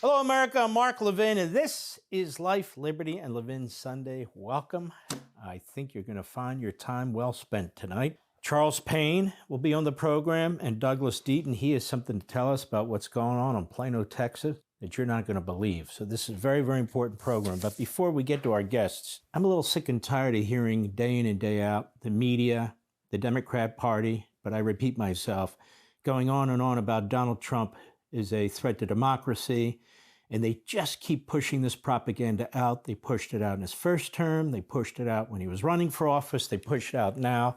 Hello, America. I'm Mark Levin, and this is Life, Liberty, and Levin Sunday. Welcome. I think you're going to find your time well spent tonight. Charles Payne will be on the program, and Douglas Deaton. He has something to tell us about what's going on in Plano, Texas, that you're not going to believe. So this is a very, very important program. But before we get to our guests, I'm a little sick and tired of hearing day in and day out the media, the Democrat Party, but I repeat myself, going on and on about Donald Trump is a threat to democracy. And they just keep pushing this propaganda out. They pushed it out in his first term. They pushed it out when he was running for office. They push it out now.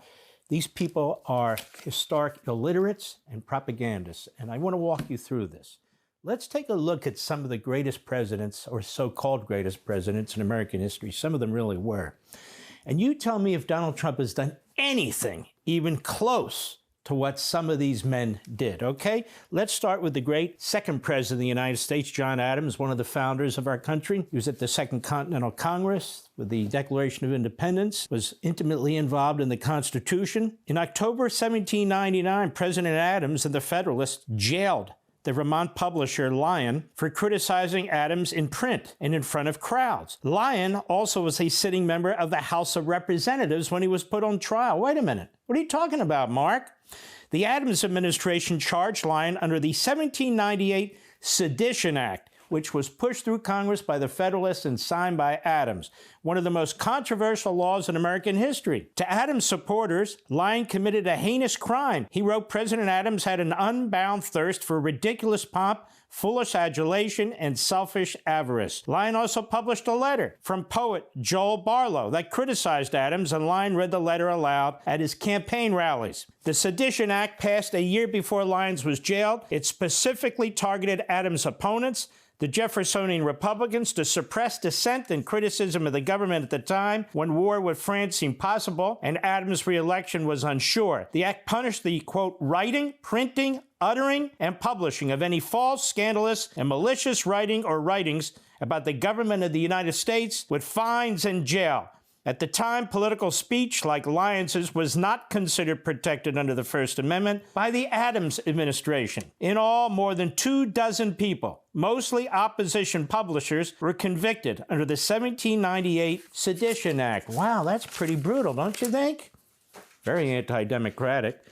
These people are historic illiterates and propagandists. And I want to walk you through this. Let's take a look at some of the greatest presidents, or so-called greatest presidents in American history. Some of them really were. And you tell me if Donald Trump has done anything even close to what some of these men did, okay? Let's start with the great second president of the United States, John Adams, one of the founders of our country. He was at the Second Continental Congress with the Declaration of Independence, was intimately involved in the Constitution. In October 1799, President Adams and the Federalists jailed the Vermont publisher Lyon for criticizing Adams in print and in front of crowds. Lyon also was a sitting member of the House of Representatives when he was put on trial. Wait a minute. What are you talking about, Mark? The Adams administration charged Lyon under the 1798 Sedition Act, which was pushed through Congress by the Federalists and signed by Adams, one of the most controversial laws in American history. To Adams supporters, Lyon committed a heinous crime. He wrote President Adams had an unbound thirst for ridiculous pomp, foolish adulation, and selfish avarice. Lyon also published a letter from poet Joel Barlow that criticized Adams, and Lyon read the letter aloud at his campaign rallies. The Sedition Act passed a year before Lyon was jailed. It specifically targeted Adams' opponents, the Jeffersonian Republicans, to suppress dissent and criticism of the government at the time when war with France seemed possible and Adams' re-election was unsure. The act punished the, quote, writing, printing, uttering, and publishing of any false, scandalous, and malicious writing or writings about the government of the United States with fines and jail. At the time, political speech like Lyon's was not considered protected under the First Amendment by the Adams administration. In all, more than 24 people, mostly opposition publishers, were convicted under the 1798 Sedition Act. Wow, that's pretty brutal, don't you think? Very anti-democratic.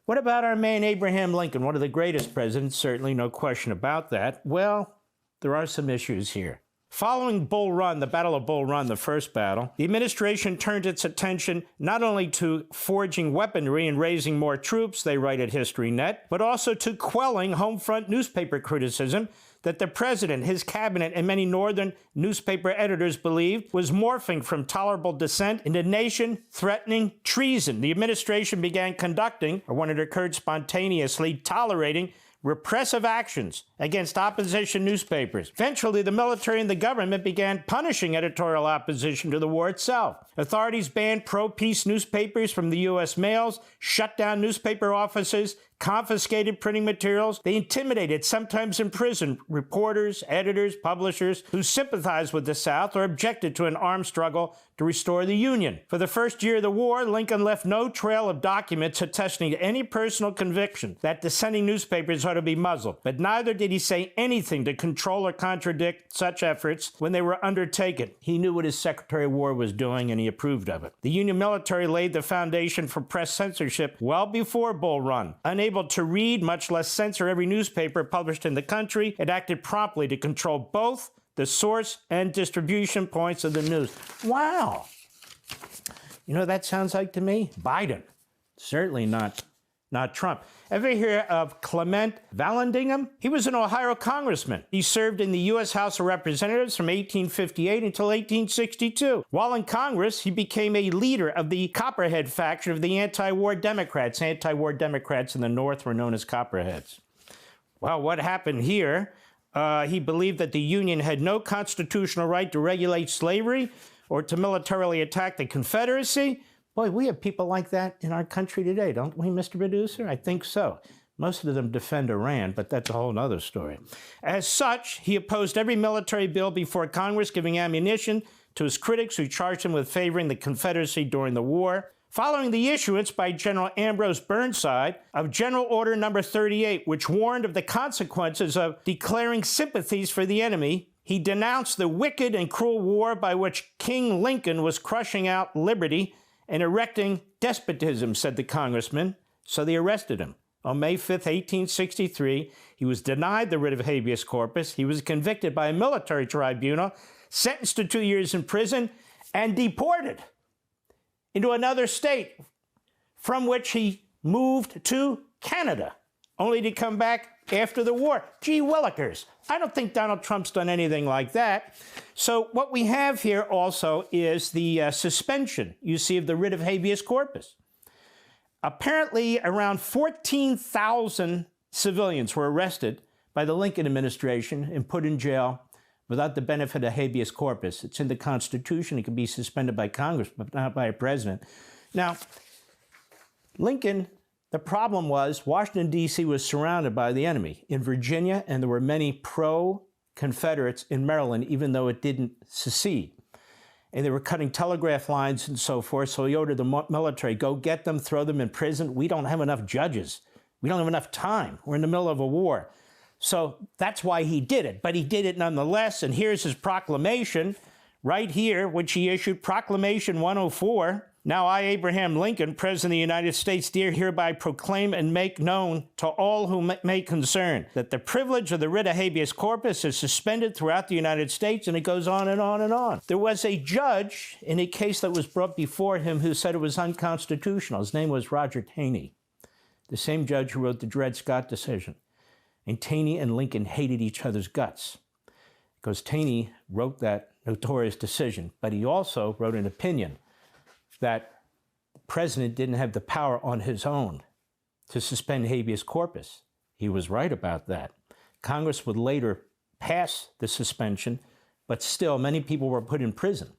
What about our man Abraham Lincoln, one of the greatest presidents? Certainly no question about that. Well, there are some issues here. Following Bull Run, the Battle of Bull Run, the first battle, the administration turned its attention not only to forging weaponry and raising more troops, they write at HistoryNet, but also to quelling home front newspaper criticism that the president, his cabinet, and many northern newspaper editors believed was morphing from tolerable dissent into nation-threatening treason. The administration began conducting, or when it occurred spontaneously, tolerating repressive actions against opposition newspapers. Eventually, the military and the government began punishing editorial opposition to the war itself. Authorities banned pro-peace newspapers from the U.S. mails, shut down newspaper offices, confiscated printing materials. They intimidated, sometimes imprisoned, reporters, editors, publishers who sympathized with the South or objected to an armed struggle to restore the Union. For the first year of the war, Lincoln left no trail of documents attesting to any personal conviction that dissenting newspapers ought to be muzzled, but neither did he say anything to control or contradict such efforts when they were undertaken. He knew what his Secretary of War was doing, and he approved of it. The Union military laid the foundation for press censorship well before Bull Run. Unable to read, much less censor every newspaper published in the country, it acted promptly to control both the source and distribution points of the news. Wow. You know what that sounds like to me? Biden. Certainly not Trump. Ever hear of Clement Vallandigham? He was an Ohio congressman. He served in the U.S. House of Representatives from 1858 until 1862. While in Congress, he became a leader of the Copperhead faction of the anti-war Democrats. Anti-war Democrats in the North were known as Copperheads. Well, what happened here? He believed that the Union had no constitutional right to regulate slavery or to militarily attack the Confederacy. Boy, we have people like that in our country today, don't we, Mr. Producer? I think so. Most of them defend Iran, but that's a whole other story. As such, he opposed every military bill before Congress, giving ammunition to his critics who charged him with favoring the Confederacy during the war. following the issuance by General Ambrose Burnside of General Order No. 38, which warned of the consequences of declaring sympathies for the enemy. He denounced the wicked and cruel war by which King Lincoln was crushing out liberty and erecting despotism, said the congressman, so they arrested him. On May 5, 1863, he was denied the writ of habeas corpus. He was convicted by a military tribunal, sentenced to 2 years in prison, and deported into another state, from which he moved to Canada, only to come back after the war. Gee willikers, I don't think Donald Trump's done anything like that. So what we have here also is the suspension, you see, of the writ of habeas corpus. Apparently, around 14,000 civilians were arrested by the Lincoln administration and put in jail without the benefit of habeas corpus. It's in the Constitution. It can be suspended by Congress, but not by a president. Now, Lincoln, the problem was Washington, D.C. was surrounded by the enemy in Virginia, and there were many pro-Confederates in Maryland, even though it didn't secede. And they were cutting telegraph lines and so forth, so he ordered the military, go get them, throw them in prison. We don't have enough judges. We don't have enough time. We're in the middle of a war. So that's why he did it, but he did it nonetheless, and here's his proclamation right here, which he issued, Proclamation 104. Now I, Abraham Lincoln, President of the United States, do hereby proclaim and make known to all who may concern that the privilege of the writ of habeas corpus is suspended throughout the United States, and it goes on and on and on. There was a judge in a case that was brought before him who said it was unconstitutional. His name was Roger Taney, the same judge who wrote the Dred Scott decision. And Taney and Lincoln hated each other's guts because Taney wrote that notorious decision, but he also wrote an opinion that the president didn't have the power on his own to suspend habeas corpus. He was right about that. Congress would later pass the suspension, but still many people were put in prison.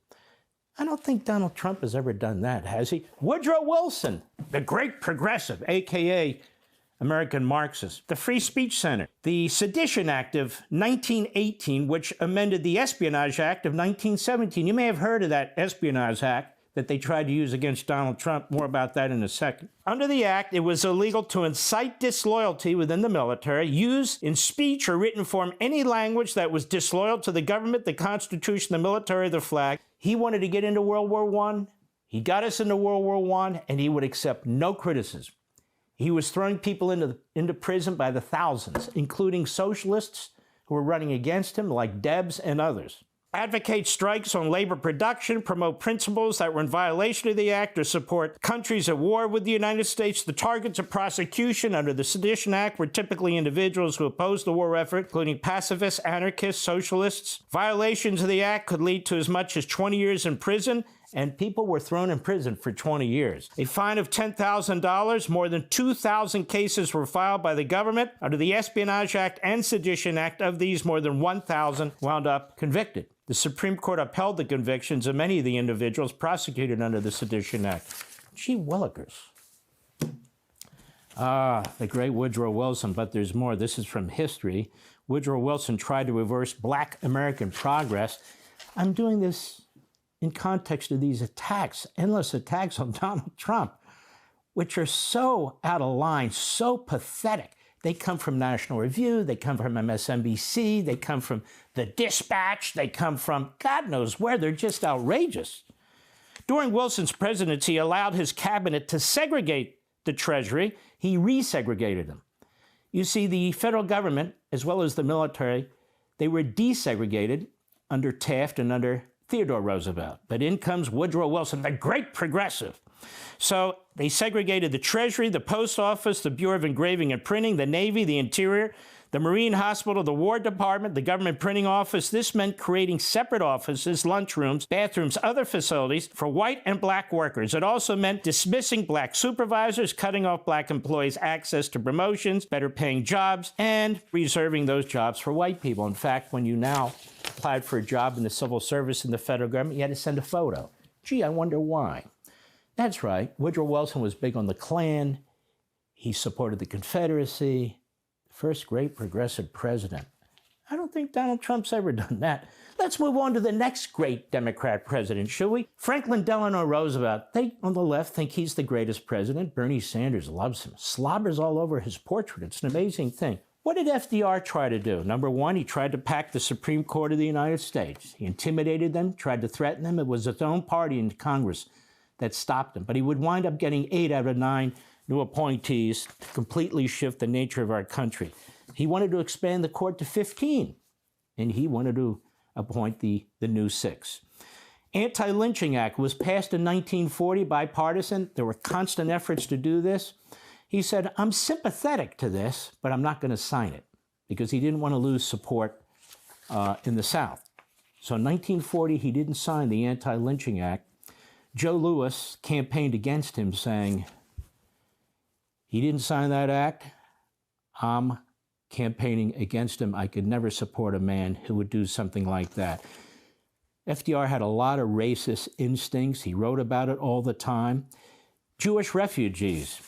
I don't think Donald Trump has ever done that, has he? Woodrow Wilson, the great progressive, a.k.a. American Marxist, the Free Speech Center, the Sedition Act of 1918, which amended the Espionage Act of 1917. You may have heard of that Espionage Act that they tried to use against Donald Trump. More about that in a second. Under the act, it was illegal to incite disloyalty within the military, use in speech or written form any language that was disloyal to the government, the Constitution, the military, the flag. He wanted to get into World War I. He got us into World War I, and he would accept no criticism. He was throwing people into prison by the thousands, including socialists who were running against him, like Debs and others. Advocate strikes on labor production, promote principles that were in violation of the act, or support countries at war with the United States. The targets of prosecution under the Sedition Act were typically individuals who opposed the war effort, including pacifists, anarchists, socialists. Violations of the act could lead to as much as 20 years in prison, and people were thrown in prison for 20 years. A fine of $10,000, more than 2,000 cases were filed by the government under the Espionage Act and Sedition Act. Of these, more than 1,000 wound up convicted. The Supreme Court upheld the convictions of many of the individuals prosecuted under the Sedition Act. Gee willikers. The great Woodrow Wilson, but there's more. This is from history. Woodrow Wilson tried to reverse Black American progress. I'm doing this in context of these attacks, endless attacks on Donald Trump, which are so out of line, so pathetic. They come from National Review, they come from MSNBC, they come from The Dispatch, they come from God knows where. They're just outrageous. During Wilson's presidency, he allowed his cabinet to segregate the Treasury. He resegregated them. You see, the federal government, as well as the military, they were desegregated under Taft and under Theodore Roosevelt. But in comes Woodrow Wilson, the great progressive. So they segregated the Treasury, the Post Office, the Bureau of Engraving and Printing, the Navy, the Interior, the Marine Hospital, the War Department, the Government Printing Office. This meant creating separate offices, lunchrooms, bathrooms, other facilities for white and black workers. It also meant dismissing black supervisors, cutting off black employees' access to promotions, better paying jobs, and reserving those jobs for white people. In fact, when you now applied for a job in the civil service in the federal government, you had to send a photo. Gee, I wonder why. That's right. Woodrow Wilson was big on the Klan. He supported the Confederacy. First great progressive president. I don't think Donald Trump's ever done that. Let's move on to the next great Democrat president, shall we? Franklin Delano Roosevelt. They, on the left, think he's the greatest president. Bernie Sanders loves him, slobbers all over his portrait. It's an amazing thing. What did FDR try to do? Number one, he tried to pack the Supreme Court of the United States. He intimidated them, tried to threaten them. It was his own party in Congress that stopped him. But he would wind up getting 8 out of 9 new appointees to completely shift the nature of our country. He wanted to expand the court to 15, and he wanted to appoint the new 6. Anti-Lynching Act was passed in 1940, bipartisan. There were constant efforts to do this. He said, I'm sympathetic to this, but I'm not going to sign it, because he didn't want to lose support in the South. So in 1940, he didn't sign the Anti-Lynching Act. Joe Louis campaigned against him, saying, he didn't sign that act. I'm campaigning against him. I could never support a man who would do something like that. FDR had a lot of racist instincts. He wrote about it all the time. Jewish refugees.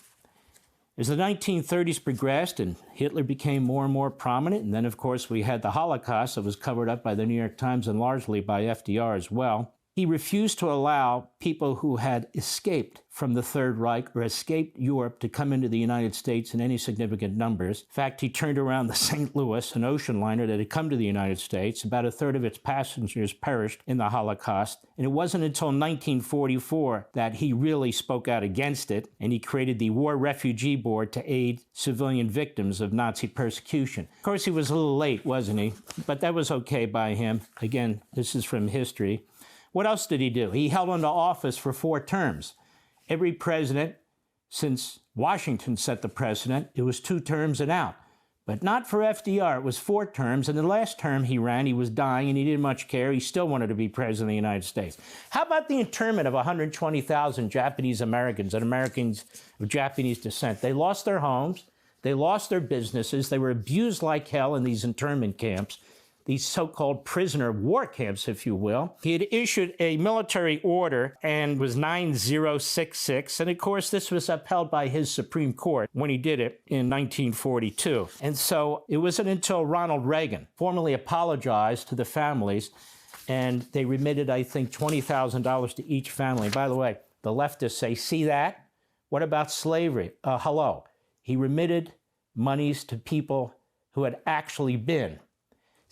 As the 1930s progressed and Hitler became more and more prominent, and then, of course, we had the Holocaust that was covered up by the New York Times and largely by FDR as well, he refused to allow people who had escaped from the Third Reich or escaped Europe to come into the United States in any significant numbers. In fact, he turned around the St. Louis, an ocean liner that had come to the United States. About a third of its passengers perished in the Holocaust. And it wasn't until 1944 that he really spoke out against it, and he created the War Refugee Board to aid civilian victims of Nazi persecution. Of course, he was a little late, wasn't he? But that was okay by him. Again, this is from history. What else did he do? He held on to office for 4 terms. Every president since Washington set the precedent, it was 2 terms and out. But not for FDR. It was 4 terms, and the last term he ran, he was dying, and he didn't much care. He still wanted to be president of the United States. How about the internment of 120,000 Japanese Americans and Americans of Japanese descent? They lost their homes. They lost their businesses. They were abused like hell in these internment camps, these so-called prisoner of war camps, if you will. He had issued a military order and was 9066. And of course, this was upheld by his Supreme Court when he did it in 1942. And so it wasn't until Ronald Reagan formally apologized to the families, and they remitted, I think, $20,000 to each family. By the way, the leftists say, see that? What about slavery? Hello. He remitted monies to people who had actually been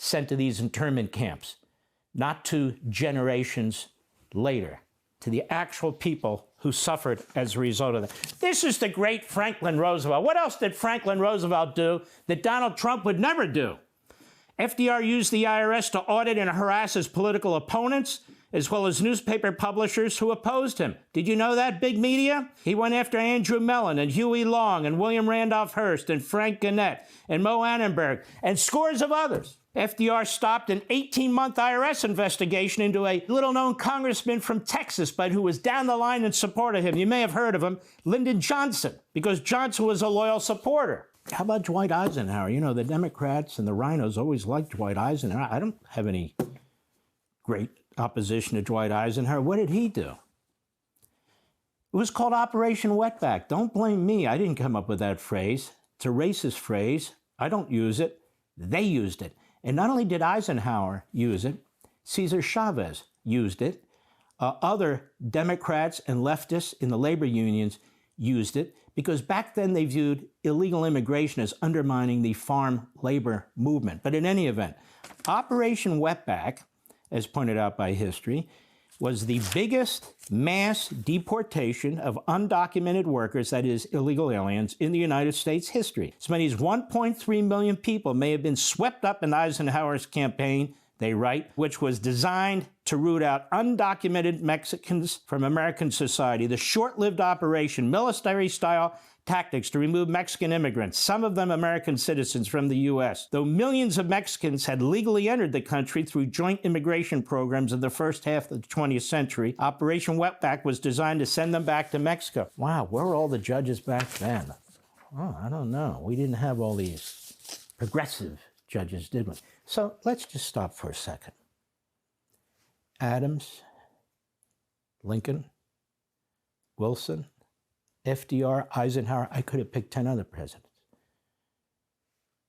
sent to these internment camps, not to generations later, to the actual people who suffered as a result of that. This is the great Franklin Roosevelt. What else did Franklin Roosevelt do that Donald Trump would never do? FDR used the IRS to audit and harass his political opponents, as well as newspaper publishers who opposed him. Did you know that, big media? He went after Andrew Mellon and Huey Long and William Randolph Hearst and Frank Gannett and Mo Annenberg and scores of others. FDR stopped an 18-month IRS investigation into a little-known congressman from Texas, but who was down the line in support of him. You may have heard of him, Lyndon Johnson, because Johnson was a loyal supporter. How about Dwight Eisenhower? You know, the Democrats and the rhinos always liked Dwight Eisenhower. I don't have any great opposition to Dwight Eisenhower. What did he do? It was called Operation Wetback. Don't blame me. I didn't come up with that phrase. It's a racist phrase. I don't use it. They used it. And not only did Eisenhower use it, Cesar Chavez used it. Other Democrats and leftists in the labor unions used it, because back then they viewed illegal immigration as undermining the farm labor movement. But in any event, Operation Wetback, as pointed out by history, was the biggest mass deportation of undocumented workers, that is, illegal aliens, in the United States history. As many as 1.3 million people may have been swept up in Eisenhower's campaign, they write, which was designed to root out undocumented Mexicans from American society. The short-lived operation, military-style tactics to remove Mexican immigrants, some of them American citizens, from the U.S. Though millions of Mexicans had legally entered the country through joint immigration programs in the first half of the 20th century, Operation Wetback was designed to send them back to Mexico. Wow, where were all the judges back then? Oh, I don't know. We didn't have all these progressive judges, did we? So let's just stop for a second. Adams, Lincoln, Wilson, FDR, Eisenhower, I could have picked 10 other presidents,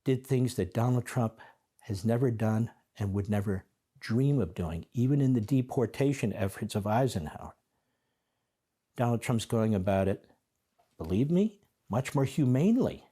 did things that Donald Trump has never done and would never dream of doing, even in the deportation efforts of Eisenhower. Donald Trump's going about it, believe me, much more humanely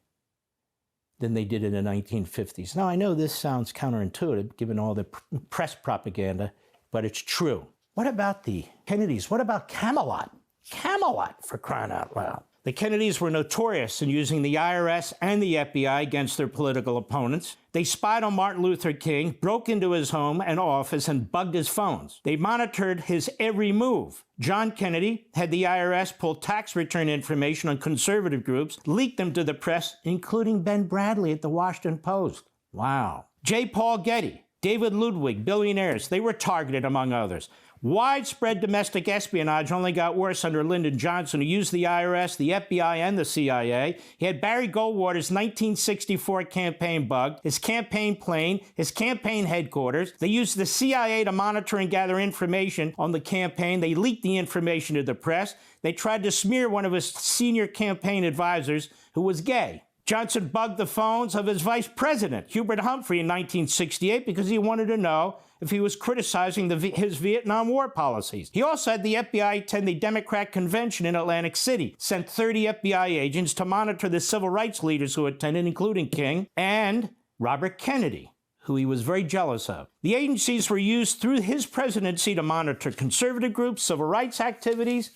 than they did in the 1950s. Now, I know this sounds counterintuitive given all the press propaganda, but it's true. What about the Kennedys? What about Camelot? Camelot, for crying out loud. The Kennedys were notorious in using the IRS and the FBI against their political opponents. They spied on Martin Luther King, broke into his home and office, and bugged his phones. They monitored his every move. John Kennedy had the IRS pull tax return information on conservative groups, leak them to the press, including Ben Bradlee at the Washington Post. Wow. J. Paul Getty, David Ludwig, billionaires, they were targeted, among others. Widespread domestic espionage only got worse under Lyndon Johnson, who used the IRS, the FBI, and the CIA. He had Barry Goldwater's 1964 campaign bugged, his campaign plane, his campaign headquarters. They used the CIA to monitor and gather information on the campaign. They leaked the information to the press. They tried to smear one of his senior campaign advisors who was gay. Johnson bugged the phones of his vice president, Hubert Humphrey, in 1968 because he wanted to know if he was criticizing his Vietnam War policies. He also had the FBI attend the Democrat convention in Atlantic City, sent 30 FBI agents to monitor the civil rights leaders who attended, including King and Robert Kennedy, who he was very jealous of. The agencies were used through his presidency to monitor conservative groups, civil rights activities,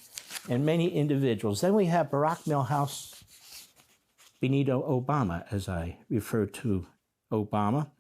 and many individuals. Then we have Barack Milhouse Benito Obama, as I refer to Obama.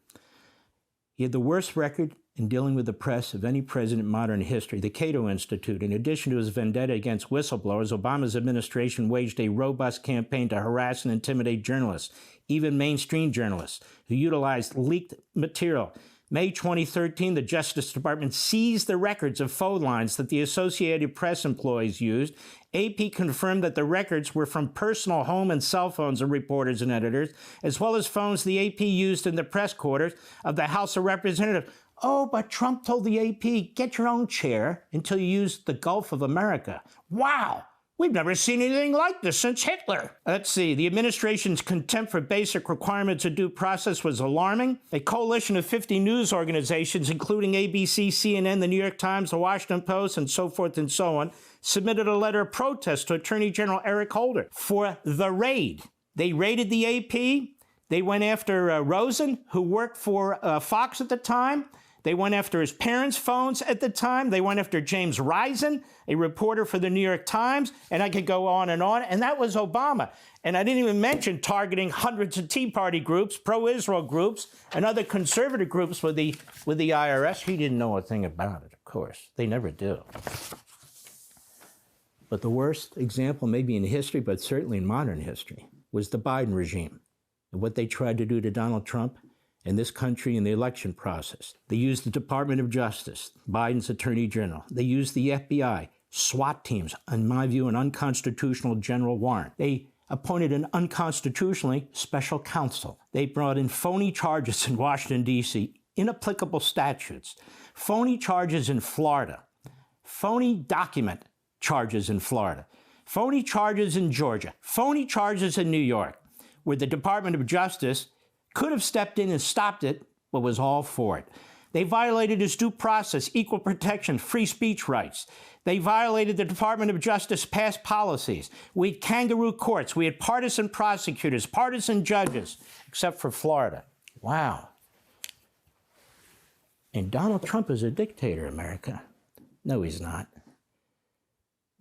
He had the worst record in dealing with the press of any president in modern history. The Cato Institute, in addition to his vendetta against whistleblowers, Obama's administration waged a robust campaign to harass and intimidate journalists, even mainstream journalists, who utilized leaked material. May 2013, the Justice Department seized the records of phone lines that the Associated Press employees used. AP confirmed that the records were from personal home and cell phones of reporters and editors, as well as phones the AP used in the press quarters of the House of Representatives. Oh, but Trump told the AP, get your own chair until you use the Gulf of America. Wow! We've never seen anything like this since Hitler. Let's see. The administration's contempt for basic requirements of due process was alarming. A coalition of 50 news organizations, including ABC, CNN, the New York Times, the Washington Post, and so forth and so on, submitted a letter of protest to Attorney General Eric Holder for the raid. They raided the AP. They went after Rosen, who worked for Fox at the time. They went after his parents' phones at the time. They went after James Risen, a reporter for the New York Times, and I could go on, and that was Obama. And I didn't even mention targeting hundreds of Tea Party groups, pro-Israel groups, and other conservative groups with the IRS. He didn't know a thing about it, of course. They never do. But the worst example, maybe in history, but certainly in modern history, was the Biden regime and what they tried to do to Donald Trump in this country in the election process. They used the Department of Justice, Biden's Attorney General. They used the FBI, SWAT teams, in my view, an unconstitutional general warrant. They appointed an unconstitutionally special counsel. They brought in phony charges in Washington, D.C., inapplicable statutes, phony charges in Florida, phony document charges in Florida, phony charges in Georgia, phony charges in New York, where the Department of Justice could have stepped in and stopped it, but was all for it. They violated his due process, equal protection, free speech rights. They violated the Department of Justice past policies. We had kangaroo courts. We had partisan prosecutors, partisan judges, except for Florida. Wow. And Donald Trump is a dictator, America. No, he's not.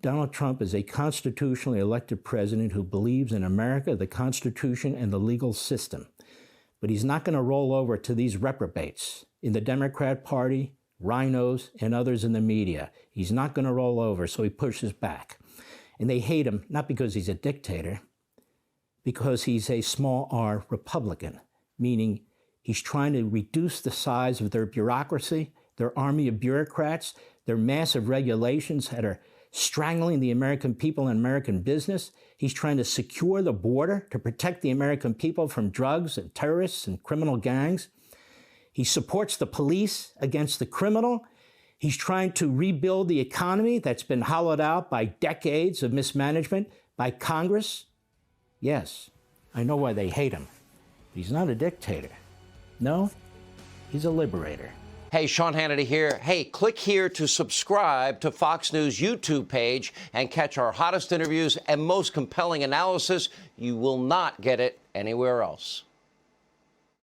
Donald Trump is a constitutionally elected president who believes in America, the Constitution, and the legal system. But he's not going to roll over to these reprobates in the Democrat Party, rhinos, and others in the media. He's not going to roll over, so he pushes back. And they hate him, not because he's a dictator, because he's a small r Republican, meaning he's trying to reduce the size of their bureaucracy, their army of bureaucrats, their massive regulations that are strangling the American people and American business. He's trying to secure the border to protect the American people from drugs and terrorists and criminal gangs. He supports the police against the criminal. He's trying to rebuild the economy that's been hollowed out by decades of mismanagement by Congress. Yes, I know why they hate him. He's not a dictator. No, He's a liberator. Hey, Sean Hannity here. Hey, click here to subscribe to Fox News YouTube page and catch our hottest interviews and most compelling analysis. You will not get it anywhere else.